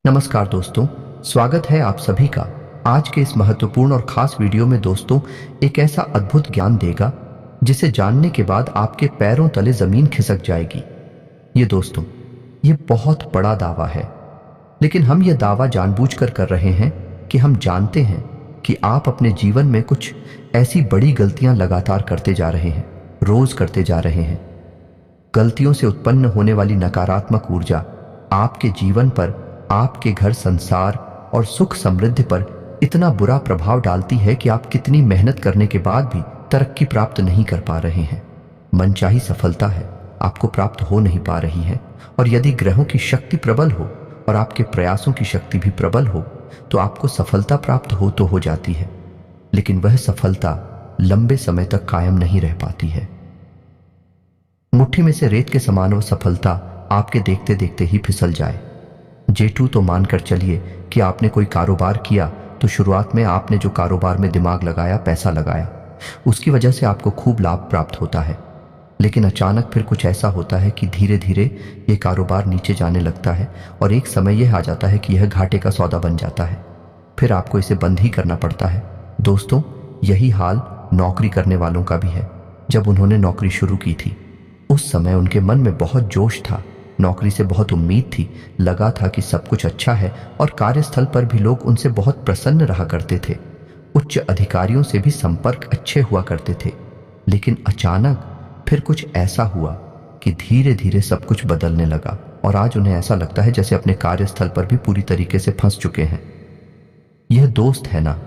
नमस्कार दोस्तों, स्वागत है आप सभी का आज के इस महत्वपूर्ण और खास वीडियो में। दोस्तों, एक ऐसा अद्भुत ज्ञान देगा जिसे जानने के बाद आपके पैरों तले जमीन खिसक जाएगी। ये दोस्तों, ये बहुत बड़ा दावा है, लेकिन हम ये दावा जानबूझकर कर रहे हैं कि हम जानते हैं कि आप अपने जीवन में कुछ ऐसी बड़ी गलतियां लगातार करते जा रहे हैं, रोज करते जा रहे हैं। गलतियों से उत्पन्न होने वाली नकारात्मक ऊर्जा आपके जीवन पर, आपके घर, संसार और सुख समृद्धि पर इतना बुरा प्रभाव डालती है कि आप कितनी मेहनत करने के बाद भी तरक्की प्राप्त नहीं कर पा रहे हैं। मनचाही सफलता है आपको प्राप्त हो नहीं पा रही है। और यदि ग्रहों की शक्ति प्रबल हो और आपके प्रयासों की शक्ति भी प्रबल हो तो आपको सफलता प्राप्त हो तो हो जाती है, लेकिन वह सफलता लंबे समय तक कायम नहीं रह पाती है। मुट्ठी में से रेत के समान वह सफलता आपके देखते देखते ही फिसल जाए। जेठू, तो मानकर चलिए कि आपने कोई कारोबार किया तो शुरुआत में आपने जो कारोबार में दिमाग लगाया, पैसा लगाया, उसकी वजह से आपको खूब लाभ प्राप्त होता है। लेकिन अचानक फिर कुछ ऐसा होता है कि धीरे धीरे ये कारोबार नीचे जाने लगता है और एक समय यह आ जाता है कि यह घाटे का सौदा बन जाता है। फिर आपको इसे बंद ही करना पड़ता है। दोस्तों, यही हाल नौकरी करने वालों का भी है। जब उन्होंने नौकरी शुरू की थी उस समय उनके मन में बहुत जोश था, नौकरी से बहुत उम्मीद थी, लगा था कि सब कुछ अच्छा है और कार्यस्थल पर भी लोग उनसे बहुत प्रसन्न रहा करते थे। उच्च अधिकारियों से भी संपर्क अच्छे हुआ करते थे। लेकिन अचानक फिर कुछ ऐसा हुआ कि धीरे धीरे सब कुछ बदलने लगा और आज उन्हें ऐसा लगता है जैसे अपने कार्यस्थल पर भी पूरी तरीके से फंस चुके हैं। यह दोस्त है ना,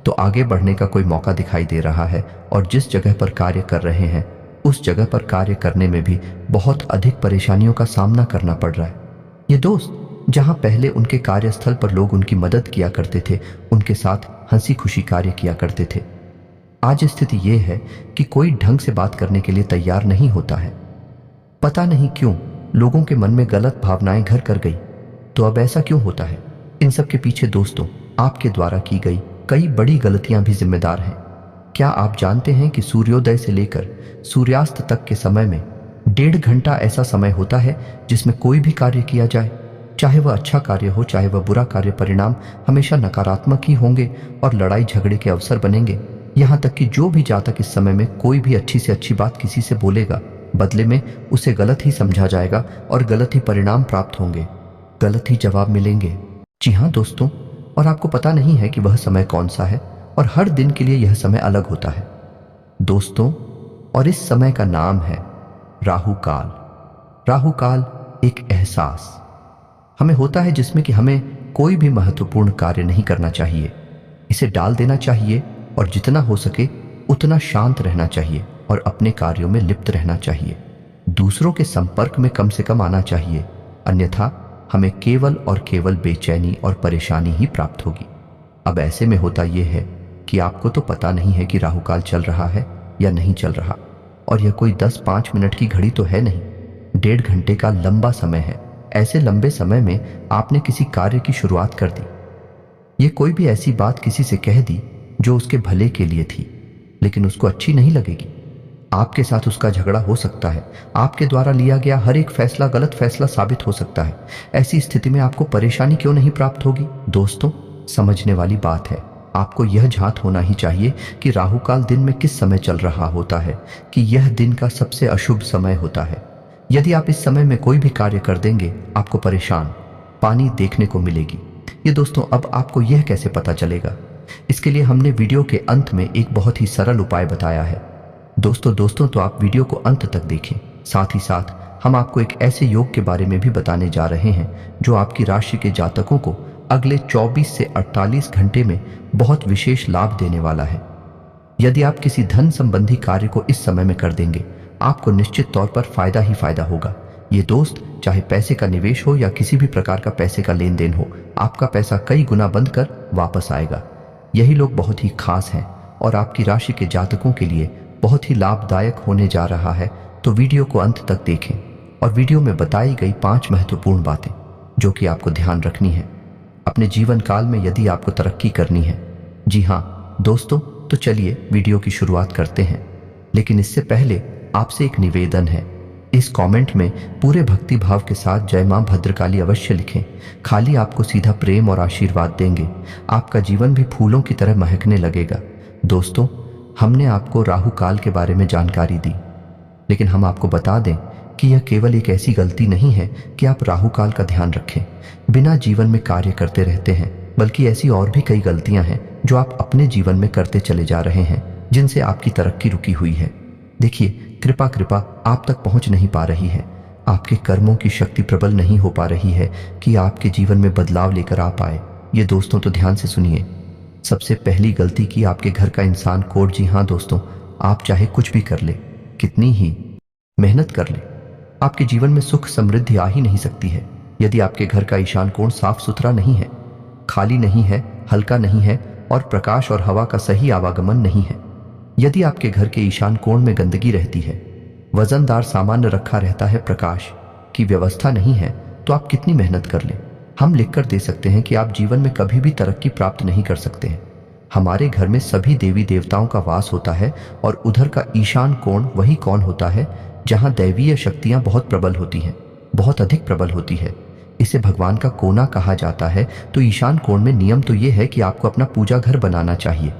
तो आगे बढ़ने का कोई मौका दिखाई दे रहा है और जिस जगह पर कार्य कर रहे हैं उस जगह पर कार्य करने में भी बहुत अधिक परेशानियों का सामना करना पड़ रहा है। ये दोस्त, जहां पहले उनके कार्यस्थल पर लोग उनकी मदद किया करते थे, उनके साथ हंसी खुशी कार्य किया करते थे, आज स्थिति यह है कि कोई ढंग से बात करने के लिए तैयार नहीं होता है। पता नहीं क्यों लोगों के मन में गलत भावनाएं घर कर गई। तो अब ऐसा क्यों होता है? इन सब के पीछे दोस्तों आपके द्वारा की गई कई बड़ी गलतियां भी जिम्मेदार हैं। क्या आप जानते हैं कि सूर्योदय से लेकर सूर्यास्त तक के समय में 1.5 घंटा ऐसा समय होता है जिसमें कोई भी कार्य किया जाए, चाहे वह अच्छा कार्य हो चाहे वह बुरा कार्य, परिणाम हमेशा नकारात्मक ही होंगे और लड़ाई झगड़े के अवसर बनेंगे। यहाँ तक कि जो भी जातक इस समय में कोई भी अच्छी से अच्छी बात किसी से बोलेगा, बदले में उसे गलत ही समझा जाएगा और गलत ही परिणाम प्राप्त होंगे, गलत ही जवाब मिलेंगे। जी हाँ दोस्तों, और आपको पता नहीं है कि वह समय कौन सा है और हर दिन के लिए यह समय अलग होता है दोस्तों। और इस समय का नाम है राहु काल। राहु काल एक एहसास हमें होता है जिसमें कि हमें कोई भी महत्वपूर्ण कार्य नहीं करना चाहिए, इसे डाल देना चाहिए और जितना हो सके उतना शांत रहना चाहिए और अपने कार्यों में लिप्त रहना चाहिए। दूसरों के संपर्क में कम से कम आना चाहिए, अन्यथा हमें केवल और केवल बेचैनी और परेशानी ही प्राप्त होगी। अब ऐसे में होता यह है कि आपको तो पता नहीं है कि राहु काल चल रहा है या नहीं चल रहा, और यह कोई 10-5 मिनट की घड़ी तो है नहीं, 1.5 घंटे का लंबा समय है। ऐसे लंबे समय में आपने किसी कार्य की शुरुआत कर दी, ये कोई भी ऐसी बात किसी से कह दी जो उसके भले के लिए थी, लेकिन उसको अच्छी नहीं लगेगी। आपके साथ उसका झगड़ा हो सकता है, आपके द्वारा लिया गया हर एक फैसला गलत फैसला साबित हो सकता है। ऐसी स्थिति में आपको परेशानी क्यों नहीं प्राप्त होगी? दोस्तों, समझने वाली बात है, आपको यह झांत होना ही चाहिए कि राहु काल दिन में किस समय चल रहा होता है, कि यह दिन का सबसे अशुभ समय होता है। यदि आप इस समय में कोई भी कार्य कर देंगे आपको परेशान पानी देखने को मिलेगी। ये दोस्तों, अब आपको यह कैसे पता चलेगा? इसके लिए हमने वीडियो के अंत में एक बहुत ही सरल उपाय बताया है। दोस्तों तो आप वीडियो को अंत तक देखें। साथ ही साथ हम आपको एक ऐसे योग के बारे में भी बताने जा रहे हैं जो आपकी राशि के जातकों को अगले 24 से 48 घंटे में बहुत विशेष लाभ देने वाला है। यदि आप किसी धन संबंधी कार्य को इस समय में कर देंगे आपको निश्चित तौर पर फायदा ही फायदा होगा। ये दोस्त, चाहे पैसे का निवेश हो या किसी भी प्रकार का पैसे का लेन देन हो, आपका पैसा कई गुना बंद कर वापस आएगा। यही लोग बहुत ही खास हैं और आपकी राशि के जातकों के लिए बहुत ही लाभदायक होने जा रहा है। तो वीडियो को अंत तक देखें और वीडियो में बताई गई 5 महत्वपूर्ण बातें जो कि आपको ध्यान रखनी है अपने जीवन काल में यदि आपको तरक्की करनी है। जी हाँ दोस्तों, तो चलिए वीडियो की शुरुआत करते हैं। लेकिन इससे पहले आपसे एक निवेदन है इस कमेंट में पूरे भक्ति भाव के साथ जय मां भद्रकाली अवश्य लिखें। खाली आपको सीधा प्रेम और आशीर्वाद देंगे। आपका जीवन भी फूलों की तरह महकने लगेगा। दोस्तों, हमने आपको राहु काल के बारे में जानकारी दी, लेकिन हम आपको बता दें कि यह केवल एक ऐसी गलती नहीं है कि आप राहु काल का ध्यान रखें, बिना जीवन में कार्य करते रहते हैं, बल्कि ऐसी और भी कई गलतियां हैं जो आप अपने जीवन में करते चले जा रहे हैं, जिनसे आपकी तरक्की रुकी हुई है। देखिए, कृपा आप तक पहुंच नहीं पा रही है। आपके कर्मों की शक्ति प्रबल नहीं हो पा रही है कि आपके जीवन में बदलाव लेकर आ पाए। ये दोस्तों तो ध्यान से सुनिए। सबसे पहली गलती की आपके घर का इंसान कोड। जी हाँ दोस्तों, आप चाहे कुछ भी कर ले, कितनी ही मेहनत कर ले, आपके जीवन में सुख समृद्धि आ ही नहीं सकती है यदि आपके घर का ईशान कोण साफ सुथरा नहीं है, खाली नहीं है, हल्का नहीं है और प्रकाश और हवा का सही आवागमन नहीं है। यदि आपके घर के ईशान कोण में गंदगी रहती है, वजनदार सामान रखा रहता है, प्रकाश की व्यवस्था नहीं है, तो आप कितनी मेहनत कर लें, हम लिखकर दे सकते हैं कि आप जीवन में कभी भी तरक्की प्राप्त नहीं कर सकते हैं। हमारे घर में सभी देवी देवताओं का वास होता है और उधर का ईशान कोण वही कोण होता है जहां दैवीय शक्तियां बहुत प्रबल होती हैं, बहुत अधिक प्रबल होती है। इसे भगवान का कोना कहा जाता है। तो ईशान कोण में नियम तो ये है कि आपको अपना पूजा घर बनाना चाहिए,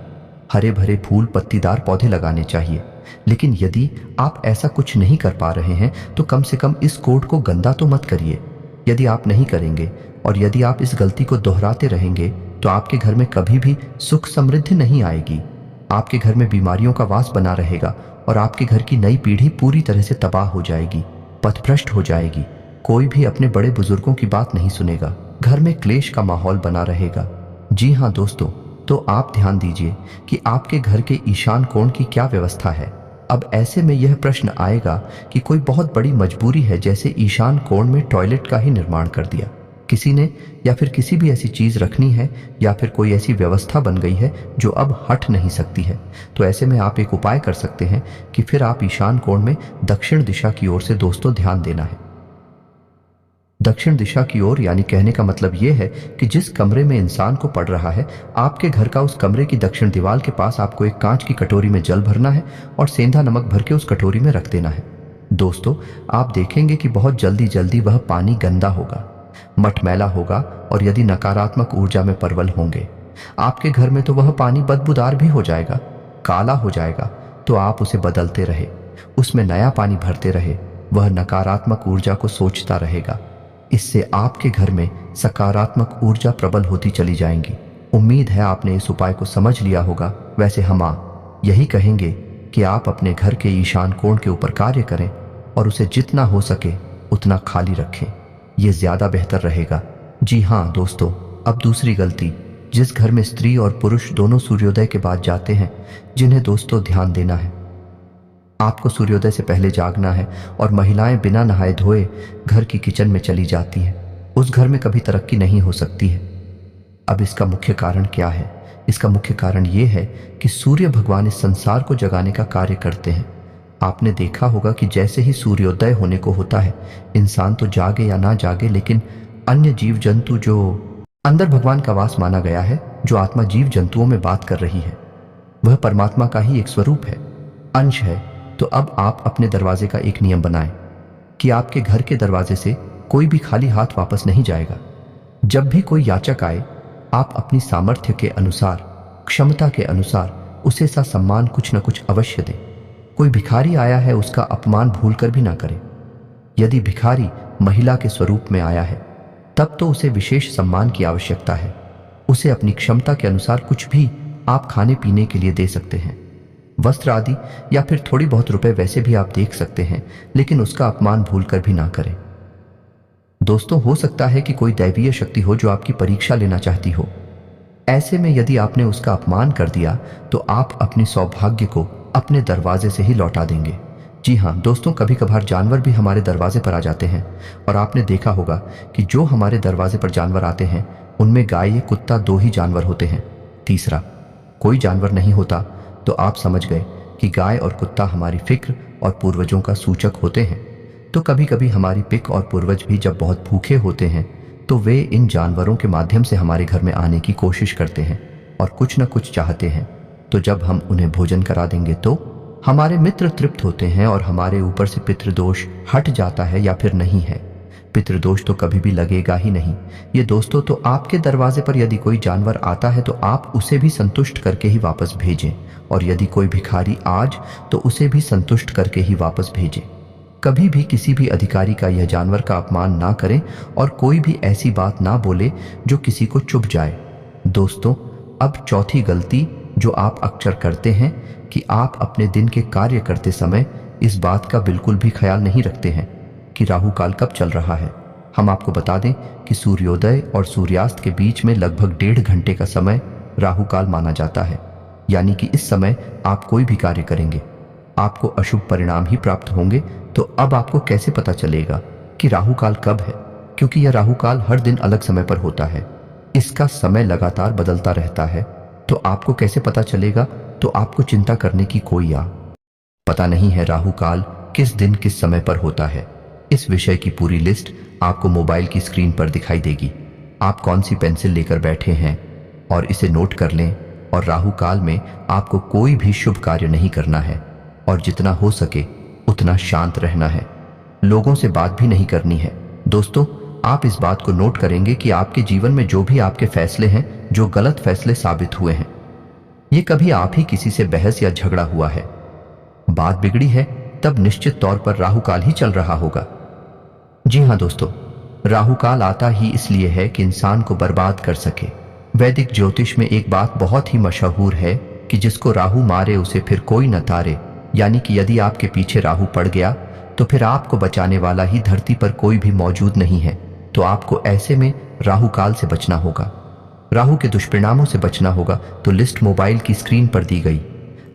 हरे भरे फूल पत्तीदार पौधे लगाने चाहिए। लेकिन यदि आप ऐसा कुछ नहीं कर पा रहे हैं तो कम से कम इस कोड को गंदा तो मत करिए। यदि आप नहीं करेंगे और यदि आप इस गलती को दोहराते रहेंगे तो आपके घर में कभी भी सुख समृद्धि नहीं आएगी। आपके घर में बीमारियों का वास बना रहेगा और आपके घर की नई पीढ़ी पूरी तरह से तबाह हो जाएगी, पथभ्रष्ट हो जाएगी। कोई भी अपने बड़े बुजुर्गों की बात नहीं सुनेगा, घर में क्लेश का माहौल बना रहेगा। जी हाँ दोस्तों, तो आप ध्यान दीजिए कि आपके घर के ईशान कोण की क्या व्यवस्था है। अब ऐसे में यह प्रश्न आएगा कि कोई बहुत बड़ी मजबूरी है, जैसे ईशान कोण में टॉयलेट का ही निर्माण कर दिया किसी ने, या फिर किसी भी ऐसी चीज रखनी है, या फिर कोई ऐसी व्यवस्था बन गई है जो अब हट नहीं सकती है। तो ऐसे में आप एक उपाय कर सकते हैं कि फिर आप ईशान कोण में दक्षिण दिशा की ओर से दोस्तों ध्यान देना है। दक्षिण दिशा की ओर यानी कहने का मतलब यह है कि जिस कमरे में इंसान को पड़ रहा है, आपके घर का उस कमरे की दक्षिण दीवार के पास आपको एक कांच की कटोरी में जल भरना है और सेंधा नमक भर के उस कटोरी में रख देना है। दोस्तों, आप देखेंगे कि बहुत जल्दी वह पानी गंदा होगा, मटमैला होगा और यदि नकारात्मक ऊर्जा में परवल होंगे आपके घर में तो वह पानी बदबूदार भी हो जाएगा, काला हो जाएगा। तो आप उसे बदलते रहे, उसमें नया पानी भरते रहे, वह नकारात्मक ऊर्जा को सोचता रहेगा। इससे आपके घर में सकारात्मक ऊर्जा प्रबल होती चली जाएंगी। उम्मीद है आपने इस उपाय को समझ लिया होगा। वैसे हम यही कहेंगे कि आप अपने घर के ईशान कोण के ऊपर कार्य करें और उसे जितना हो सके उतना खाली रखें, ये ज्यादा बेहतर रहेगा। जी हाँ दोस्तों, अब दूसरी गलती, जिस घर में स्त्री और पुरुष दोनों सूर्योदय के बाद जाते हैं, जिन्हें दोस्तों ध्यान देना है। आपको सूर्योदय से पहले जागना है और महिलाएं बिना नहाए धोए घर की किचन में चली जाती हैं। उस घर में कभी तरक्की नहीं हो सकती है। अब इसका मुख्य कारण क्या है? इसका मुख्य कारण ये है कि सूर्य भगवान इस संसार को जगाने का कार्य करते हैं। आपने देखा होगा कि जैसे ही सूर्योदय होने को होता है, इंसान तो जागे या ना जागे, लेकिन अन्य जीव जंतु जो अंदर भगवान का वास माना गया है, जो आत्मा जीव जंतुओं में बात कर रही है, वह परमात्मा का ही एक स्वरूप है, अंश है। तो अब आप अपने दरवाजे का एक नियम बनाएं कि आपके घर के दरवाजे से कोई भी खाली हाथ वापस नहीं जाएगा। जब भी कोई याचक आए, आप अपनी सामर्थ्य के अनुसार, क्षमता के अनुसार उसे सा सम्मान कुछ न कुछ अवश्य दें। कोई भिखारी आया है, उसका अपमान भूलकर भी ना करें। यदि भिखारी महिला के स्वरूप में आया है, तब तो उसे विशेष सम्मान की आवश्यकता है। उसे अपनी क्षमता के अनुसार कुछ भी आप खाने पीने के लिए दे सकते हैं, वस्त्र आदि, या फिर थोड़ी बहुत रुपए वैसे भी आप देख सकते हैं, लेकिन उसका अपमान भूलकर भी ना करें। दोस्तों, हो सकता है कि कोई दैवीय शक्ति हो जो आपकी परीक्षा लेना चाहती हो। ऐसे में यदि आपने उसका अपमान कर दिया तो आप अपनी सौभाग्य को अपने दरवाजे से ही लौटा देंगे। जी हाँ दोस्तों, कभी कभार जानवर भी हमारे दरवाजे पर आ जाते हैं और आपने देखा होगा कि जो हमारे दरवाजे पर जानवर आते हैं उनमें गाय या कुत्ता, 2 ही जानवर होते हैं, तीसरा कोई जानवर नहीं होता। तो आप समझ गए कि गाय और कुत्ता हमारी फिक्र और पूर्वजों का सूचक होते हैं। तो कभी कभी हमारी पिक और पूर्वज भी जब बहुत भूखे होते हैं तो वे इन जानवरों के माध्यम से हमारे घर में आने की कोशिश करते हैं और कुछ न कुछ चाहते हैं। तो जब हम उन्हें भोजन करा देंगे तो हमारे मित्र तृप्त होते हैं और हमारे ऊपर से पितृदोष हट जाता है या फिर नहीं है। पितृदोष तो कभी भी लगेगा ही नहीं। ये दोस्तों, तो आपके दरवाजे पर यदि कोई जानवर आता है तो आप उसे भी संतुष्ट करके ही वापस भेजें, और यदि कोई भिखारी आज तो उसे भी संतुष्ट करके ही वापस भेजें। कभी भी किसी भी अधिकारी का यह जानवर का अपमान ना करें और कोई भी ऐसी बात ना बोले जो किसी को चुभ जाए। दोस्तों, अब चौथी गलती जो आप अक्सर करते हैं कि आप अपने दिन के कार्य करते समय इस बात का बिल्कुल भी ख्याल नहीं रखते हैं कि राहु काल कब चल रहा है। हम आपको बता दें कि सूर्योदय और सूर्यास्त के बीच में लगभग 1.5 घंटे का समय राहु काल माना जाता है। यानी कि इस समय आप कोई भी कार्य करेंगे आपको अशुभ परिणाम ही प्राप्त होंगे। तो अब आपको कैसे पता चलेगा कि राहु काल कब है? क्योंकि यह राहु काल हर दिन अलग समय पर होता है, इसका समय लगातार बदलता रहता है। तो आपको कैसे पता चलेगा? तो आपको चिंता करने की कोई पता नहीं है राहु काल किस दिन किस समय पर होता है। इस विषय की पूरी लिस्ट आपको मोबाइल की स्क्रीन पर दिखाई देगी। आप कौन सी पेंसिल लेकर बैठे हैं और इसे नोट कर लें। और राहु काल में आपको कोई भी शुभ कार्य नहीं करना है और जितना हो सके उतना शांत रहना है। लोगों से बात भी नहीं करनी है। दोस्तों, आप इस बात को नोट करेंगे कि आपके जीवन में जो भी आपके फैसले हैं, जो गलत फैसले साबित हुए हैं, ये कभी आप ही किसी से बहस या झगड़ा हुआ है, बात बिगड़ी है, तब निश्चित तौर पर राहु काल ही चल रहा होगा। जी हाँ दोस्तों, राहु काल आता ही इसलिए है कि इंसान को बर्बाद कर सके। वैदिक ज्योतिष में एक बात बहुत ही मशहूर है कि जिसको राहु मारे उसे फिर कोई न तारे। यानी कि यदि आपके पीछे राहु पड़ गया तो फिर आपको बचाने वाला ही धरती पर कोई भी मौजूद नहीं है। तो आपको ऐसे में राहु काल से बचना होगा, राहु के दुष्परिणामों से बचना होगा। तो लिस्ट मोबाइल की स्क्रीन पर दी गई,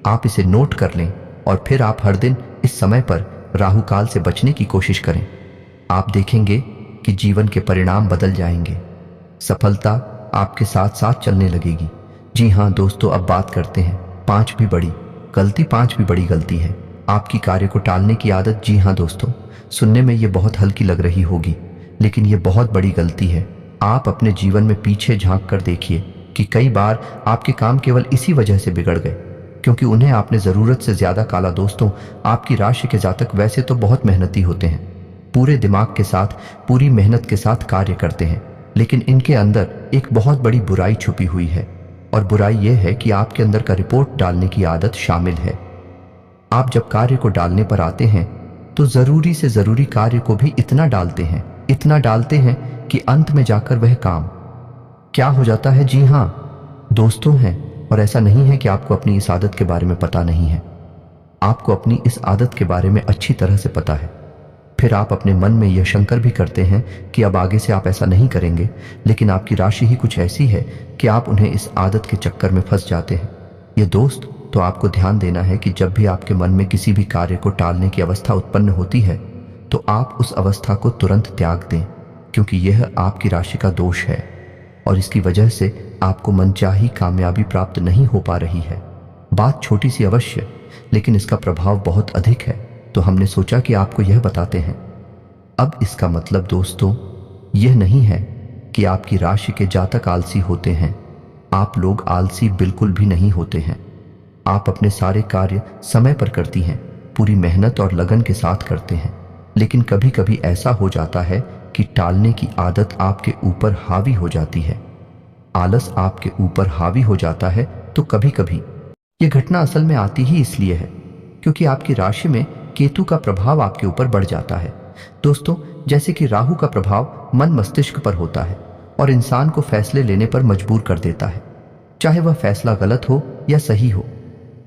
आप इसे नोट कर लें और फिर आप हर दिन इस समय पर राहु काल से बचने की कोशिश करें। आप देखेंगे कि जीवन के परिणाम बदल जाएंगे, सफलता आपके साथ साथ चलने लगेगी। जी हाँ दोस्तों, अब बात करते हैं पांचवी बड़ी गलती है आपकी कार्य को टालने की आदत। जी हाँ दोस्तों, सुनने में ये बहुत हल्की लग रही होगी, लेकिन ये बहुत बड़ी गलती है। आप अपने जीवन में पीछे झांक कर देखिए कि कई बार आपके काम केवल इसी वजह से बिगड़ गए क्योंकि उन्हें आपने ज़रूरत से ज़्यादा काला। दोस्तों, आपकी राशि के जातक वैसे तो बहुत मेहनती होते हैं, पूरे दिमाग के साथ, पूरी मेहनत के साथ कार्य करते हैं, लेकिन इनके अंदर एक बहुत बड़ी बुराई छुपी हुई है। और बुराई यह है कि आपके अंदर का रिपोर्ट डालने की आदत शामिल है। आप जब कार्य को डालने पर आते हैं तो ज़रूरी से ज़रूरी कार्य को भी इतना डालते हैं कि अंत में जाकर वह काम क्या हो जाता है? जी हाँ दोस्तों हैं। और ऐसा नहीं है कि आपको अपनी इस आदत के बारे में पता नहीं है, आपको अपनी इस आदत के बारे में अच्छी तरह से पता है। फिर आप अपने मन में यह शंकर भी करते हैं कि अब आगे से आप ऐसा नहीं करेंगे, लेकिन आपकी राशि ही कुछ ऐसी है कि आप उन्हें इस आदत के चक्कर में फंस जाते हैं। ये दोस्त, तो आपको ध्यान देना है कि जब भी आपके मन में किसी भी कार्य को टालने की अवस्था उत्पन्न होती है तो आप उस अवस्था को तुरंत त्याग दें, क्योंकि यह आपकी राशि का दोष है और इसकी वजह से आपको मनचाही कामयाबी प्राप्त नहीं हो पा रही है। बात छोटी सी अवश्य, लेकिन इसका प्रभाव बहुत अधिक है, तो हमने सोचा कि आपको यह बताते हैं। अब इसका मतलब दोस्तों यह नहीं है कि आपकी राशि के जातक आलसी होते हैं। आप लोग आलसी बिल्कुल भी नहीं होते हैं। आप अपने सारे कार्य समय पर करती हैं, पूरी मेहनत और लगन के साथ करते हैं, लेकिन कभी कभी ऐसा हो जाता है कि टालने की आदत आपके ऊपर हावी हो जाती है, आलस आपके ऊपर हावी हो जाता है। तो कभी कभी यह घटना असल में आती ही इसलिए है क्योंकि आपकी राशि में केतु का प्रभाव आपके ऊपर बढ़ जाता है। दोस्तों, जैसे कि राहु का प्रभाव मन मस्तिष्क पर होता है और इंसान को फैसले लेने पर मजबूर कर देता है, चाहे वह फैसला गलत हो या सही हो,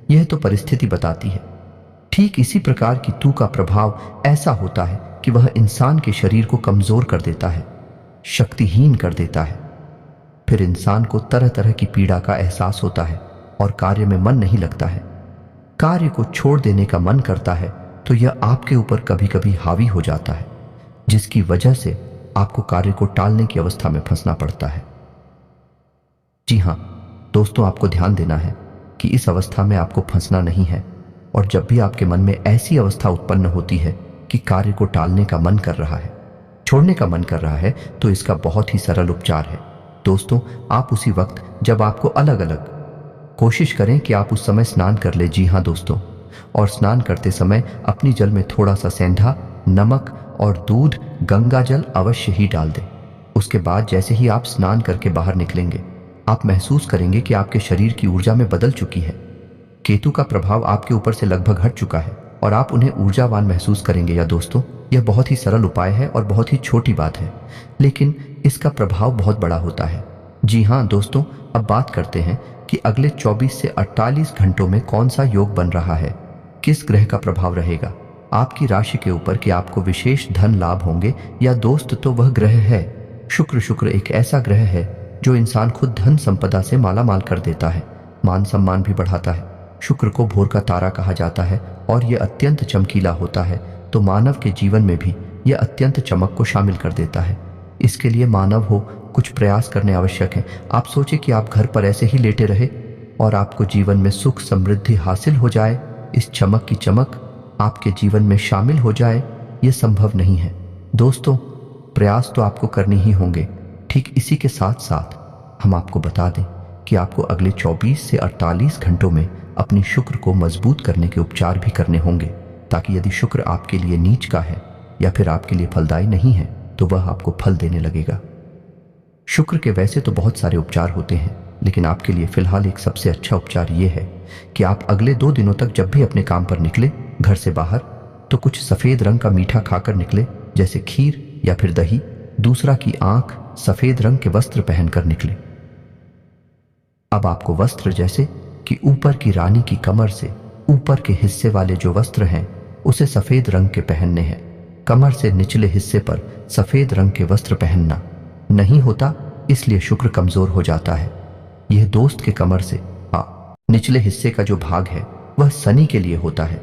यह तो परिस्थिति बताती है। ठीक इसी प्रकार केतु का प्रभाव ऐसा होता है कि वह इंसान के शरीर को कमजोर कर देता है, शक्तिहीन कर देता है। फिर इंसान को तरह तरह की पीड़ा का एहसास होता है और कार्य में मन नहीं लगता है, कार्य को छोड़ देने का मन करता है। तो यह आपके ऊपर कभी कभी हावी हो जाता है, जिसकी वजह से आपको कार्य को टालने की अवस्था में फंसना पड़ता है। जी हाँ दोस्तों, आपको ध्यान देना है कि इस अवस्था में आपको फंसना नहीं है। और जब भी आपके मन में ऐसी अवस्था उत्पन्न होती है कि कार्य को टालने का मन कर रहा है, छोड़ने का मन कर रहा है, तो इसका बहुत ही सरल उपचार है। दोस्तों, आप उसी वक्त जब आपको अलग अलग कोशिश करें कि आप उस समय स्नान कर ले। जी हाँ दोस्तों, और स्नान करते समय अपनी जल में थोड़ा सा सेंधा, नमक और दूध, गंगा जल अवश्य ही डाल दें। उसके बाद जैसे ही आप स्नान करके बाहर निकलेंगे, आप महसूस करेंगे कि आपके शरीर की ऊर्जा में बदल चुकी है। केतु का प्रभाव आपके ऊपर से लगभग हट चुका है और आप उन्हें ऊर्जावान महसूस करेंगे। या दोस्तों, यह बहुत ही सरल उपाय है और बहुत ही छोटी बात है, लेकिन इसका प्रभाव बहुत बड़ा होता है। जी हाँ दोस्तों, अब बात करते हैं कि अगले 24 से 48 घंटों में कौन सा योग बन रहा है, किस ग्रह का प्रभाव रहेगा आपकी राशि के ऊपर कि आपको विशेष धन लाभ होंगे। या दोस्त, तो वह ग्रह है शुक्र। शुक्र एक ऐसा ग्रह है जो इंसान खुद धन संपदा से मालामाल कर देता है, मान सम्मान भी बढ़ाता है। शुक्र को भोर का तारा कहा जाता है और यह अत्यंत चमकीला होता है, तो मानव के जीवन में भी यह अत्यंत चमक को शामिल कर देता है। इसके लिए मानव हो कुछ प्रयास करने आवश्यक है। आप सोचे कि आप घर पर ऐसे ही लेटे रहे और आपको जीवन में सुख समृद्धि हासिल हो जाए, इस चमक की चमक आपके जीवन में शामिल हो जाए, यह संभव नहीं है। दोस्तों, प्रयास तो आपको करने ही होंगे। ठीक इसी के साथ साथ हम आपको बता दें कि आपको अगले 24 से 48 घंटों में अपनी शुक्र को मजबूत करने के उपचार भी करने होंगे, ताकि यदि शुक्र आपके लिए नीच का है या फिर आपके लिए फलदायी नहीं है, तो वह आपको फल देने लगेगा। शुक्र के वैसे तो बहुत सारे उपचार होते हैं, लेकिन आपके लिए फिलहाल एक सबसे अच्छा उपचार ये है कि आप अगले 2 दिनों तक जब भी अपने काम पर निकले घर से बाहर, तो कुछ सफेद रंग का मीठा खाकर निकले, जैसे खीर या फिर दही। दूसरा की आंख सफेद रंग के वस्त्र पहनकर निकले। अब आपको वस्त्र जैसे कि ऊपर की रानी की कमर से ऊपर के हिस्से वाले जो वस्त्र हैं, उसे सफेद रंग के पहनने हैं। कमर से निचले हिस्से पर सफेद रंग के वस्त्र पहनना नहीं होता, इसलिए शुक्र कमजोर हो जाता है। यह दोस्त के कमर से निचले हिस्से का जो भाग है वह शनि के लिए होता है।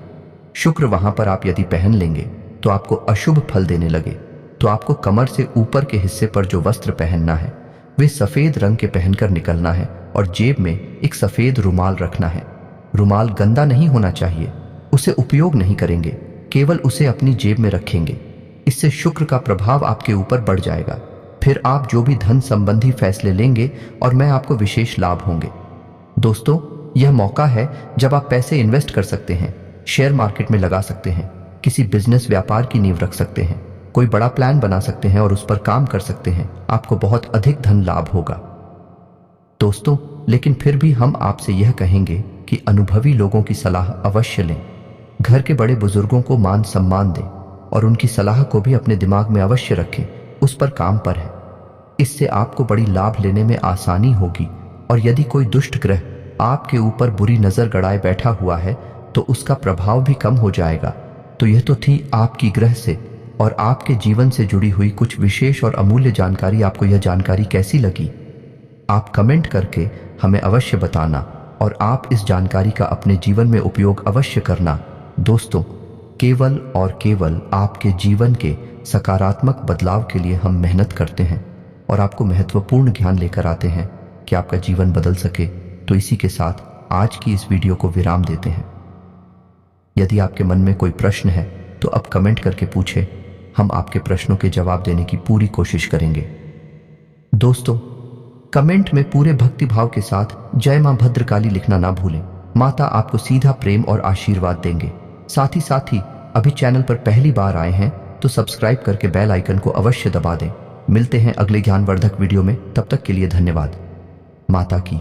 शुक्र वहां पर आप यदि पहन लेंगे तो आपको अशुभ फल देने लगे, तो आपको कमर से ऊपर के हिस्से पर जो वस्त्र पहनना है वे सफेद रंग के पहनकर निकलना है और जेब में एक सफेद रुमाल रखना है। रुमाल गंदा नहीं होना चाहिए, उसे उपयोग नहीं करेंगे, केवल उसे अपनी जेब में रखेंगे। इससे शुक्र का प्रभाव आपके ऊपर बढ़ जाएगा। फिर आप जो भी धन संबंधी फैसले लेंगे और मैं आपको विशेष लाभ होंगे। दोस्तों, यह मौका है जब आप पैसे इन्वेस्ट कर सकते हैं, शेयर मार्केट में लगा सकते हैं, किसी बिजनेस व्यापार की नींव रख सकते हैं, कोई बड़ा प्लान बना सकते हैं और उस पर काम कर सकते हैं। आपको बहुत अधिक धन लाभ होगा। दोस्तों, लेकिन फिर भी हम आपसे यह कहेंगे कि अनुभवी लोगों की सलाह अवश्य लें। घर के बड़े बुजुर्गों को मान सम्मान दें और उनकी सलाह को भी अपने दिमाग में अवश्य रखें, उस पर काम पर है। इससे आपको बड़ी लाभ लेने में आसानी होगी। और यदि कोई दुष्ट ग्रह आपके ऊपर बुरी नजर गड़ाए बैठा हुआ है तो उसका प्रभाव भी कम हो जाएगा। तो यह तो थी आपकी ग्रह से और आपके जीवन से जुड़ी हुई कुछ विशेष और अमूल्य जानकारी। आपको यह जानकारी कैसी लगी, आप कमेंट करके हमें अवश्य बताना और आप इस जानकारी का अपने जीवन में उपयोग अवश्य करना। दोस्तों, केवल और केवल आपके जीवन के सकारात्मक बदलाव के लिए हम मेहनत करते हैं और आपको महत्वपूर्ण ज्ञान लेकर आते हैं कि आपका जीवन बदल सके। तो इसी के साथ आज की इस वीडियो को विराम देते हैं। यदि आपके मन में कोई प्रश्न है तो अब कमेंट करके पूछें, हम आपके प्रश्नों के जवाब देने की पूरी कोशिश करेंगे। दोस्तों, कमेंट में पूरे भक्तिभाव के साथ जय मां भद्रकाली लिखना ना भूलें। माता आपको सीधा प्रेम और आशीर्वाद देंगे। साथ ही अभी चैनल पर पहली बार आए हैं तो सब्सक्राइब करके बेल आइकन को अवश्य दबा दें। मिलते हैं अगले ज्ञानवर्धक वीडियो में, तब तक के लिए धन्यवाद। माता की